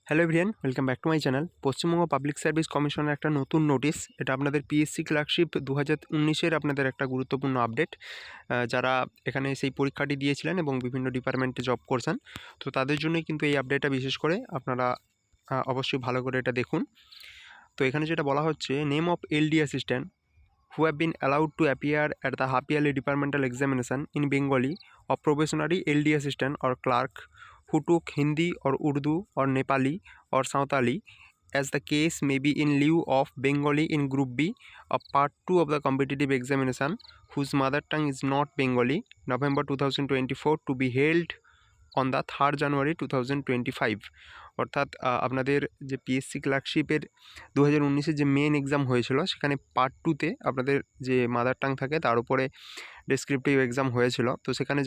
Hello everyone, welcome back to my channel. Paschimbanga public service কমিশনের একটা নতুন নোটিশ, এটা আপনাদের পিএসসি ক্লার্কশিপ 2019-এর আপনাদের একটা গুরুত্বপূর্ণ আপডেট। যারা এখানে সেই পরীক্ষাটি দিয়েছিলেন এবং বিভিন্ন ডিপার্টমেন্টে জব করছেন, তো তাদের জন্যই কিন্তু এই আপডেটটা বিশেষ করে আপনারা অবশ্যই ভালো করে এটা দেখুন। তো এখানে যেটা বলা হচ্ছে, name of LD assistant who have been allowed to appear at the half-yearly departmental examination in Bengali of probationary LD assistant or clerk who took Hindi or Urdu or Nepali or Santali as the case may be in lieu of Bengali in Group B of Part 2 of the competitive examination whose mother tongue is not Bengali, November 2024 to be held on the 3rd জানুয়ারি 2025। অর্থাৎ আপনাদের যে PSC ক্লার্কশিপের 2019-এর যে main exam হয়েছিল, সেখানে part 2-তে আপনাদের যে mother tongue থাকে তার উপরে ডেসক্রিপটিভ এক্সাম হয়েছিল। তো সেখানে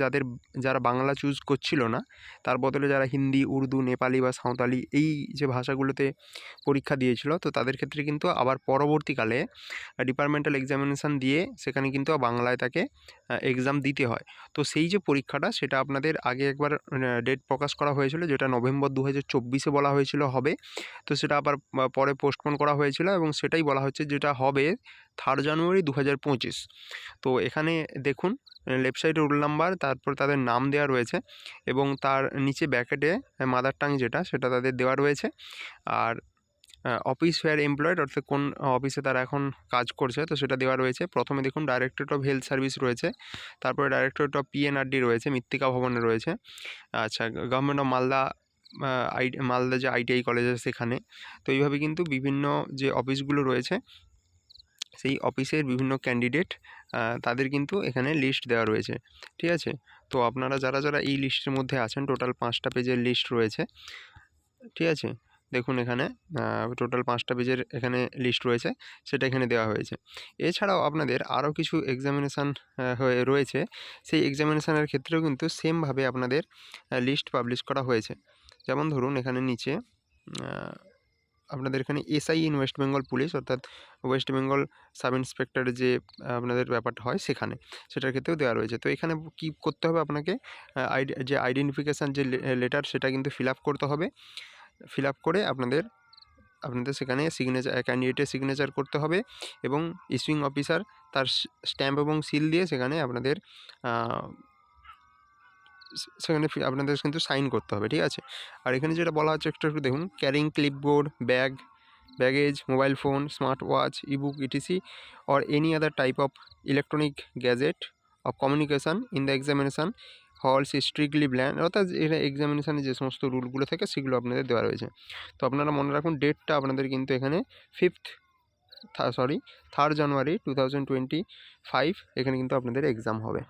যারা বাংলা চুজ করছিল না, তার বদলে যারা হিন্দি, উর্দু, নেপালি বা সাঁওতালি এই যে ভাষাগুলোতে পরীক্ষা দিয়েছিল, তো তাদের ক্ষেত্রে কিন্তু আবার পরবর্তীকালে ডিপার্টমেন্টাল এক্সামিনেশান দিয়ে সেখানে কিন্তু বাংলায় তাকে এক্সাম দিতে হয়। তো সেই যে পরীক্ষাটা, সেটা আপনাদের আগে একবার ডেট প্রকাশ করা হয়েছিল, যেটা নভেম্বর 2024-এ বলা হয়েছিল হবে। তো সেটা আবার পরে পোস্টপোন করা হয়েছিল এবং সেটাই বলা হচ্ছে যেটা হবে 3rd জানুয়ারি 2025। তো এখানে দেখুন, লেফট সাইডে রোল নাম্বার, তারপর তাদের নাম দেওয়া রয়েছে এবং তার নিচে ব্র্যাকেটে মাদার টাং যেটা, সেটা তাদের দেওয়া রয়েছে। আর অফিস ওয়্যার এমপ্লয়েড, অর্থাৎ কোন অফিসে তারা এখন কাজ করছে, তো সেটা দেওয়া রয়েছে। প্রথমে দেখুন ডাইরেক্টরেট অফ হেলথ সার্ভিস রয়েছে, তারপরে ডাইরেক্টরেট অফ পিএনআরডি রয়েছে, মৃত্তিকা ভবনে রয়েছে। আচ্ছা, গভর্নমেন্ট অফ মালদা, মালদা যে আইটিআই কলেজ আছে সেখানে। তো এইভাবে কিন্তু বিভিন্ন যে অফিসগুলো রয়েছে, সেই অফিসের বিভিন্ন ক্যান্ডিডেট তাদের কিন্তু এখানে লিস্ট দেওয়া রয়েছে, ঠিক আছে। তো আপনারা যারা এই লিস্টের মধ্যে আছেন, টোটাল 5টা পেজের লিস্ট রয়েছে, ঠিক আছে। দেখুন এখানে টোটাল 5টা পেজের এখানে লিস্ট রয়েছে, সেটা এখানে দেওয়া হয়েছে। এছাড়াও আপনাদের আরও কিছু এক্সামিনেশান হয়ে রয়েছে, সেই এক্সামিনেশানের ক্ষেত্রেও কিন্তু সেমভাবে আপনাদের লিস্ট পাবলিশ করা হয়েছে। যেমন ধরুন এখানে নিচে আপনাদের এখানে SI in West Bengal police, অর্থাৎ ওয়েস্ট বেঙ্গল সাব ইন্সপেক্টরের যে আপনাদের ব্যাপারটা হয় সেখানে, সেটার ক্ষেত্রেও দেওয়া রয়েছে। তো এখানে কী করতে হবে আপনাকে, যে আইডেন্টিফিকেশান যে লেটার, সেটা কিন্তু ফিল আপ করতে হবে। ফিল আপ করে আপনাদের সেখানে সিগনেচার, ক্যান্ডিডেটের সিগনেচার করতে হবে এবং ইস্যুইং অফিসার তার স্ট্যাম্প এবং সিল দিয়ে সেখানে আপনাদের আপনাদের কিন্তু সাইন করতে হবে, ঠিক আছে। আর এখানে যেটা বলা হচ্ছে একটু দেখুন, carrying clipboard, baggage, mobile phone, smart watch, ebook, etc or any other type of electronic gadget of communication in the examination halls strictly band. অর্থাৎ এটা এক্সামিনেশানে যে সমস্ত রুলগুলো থাকে সেগুলো আপনাদের দেওয়া রয়েছে। তো আপনারা মনে রাখুন, ডেটটা আপনাদের কিন্তু এখানে 3rd জানুয়ারি 2025 এখানে কিন্তু আপনাদের এক্সাম হবে।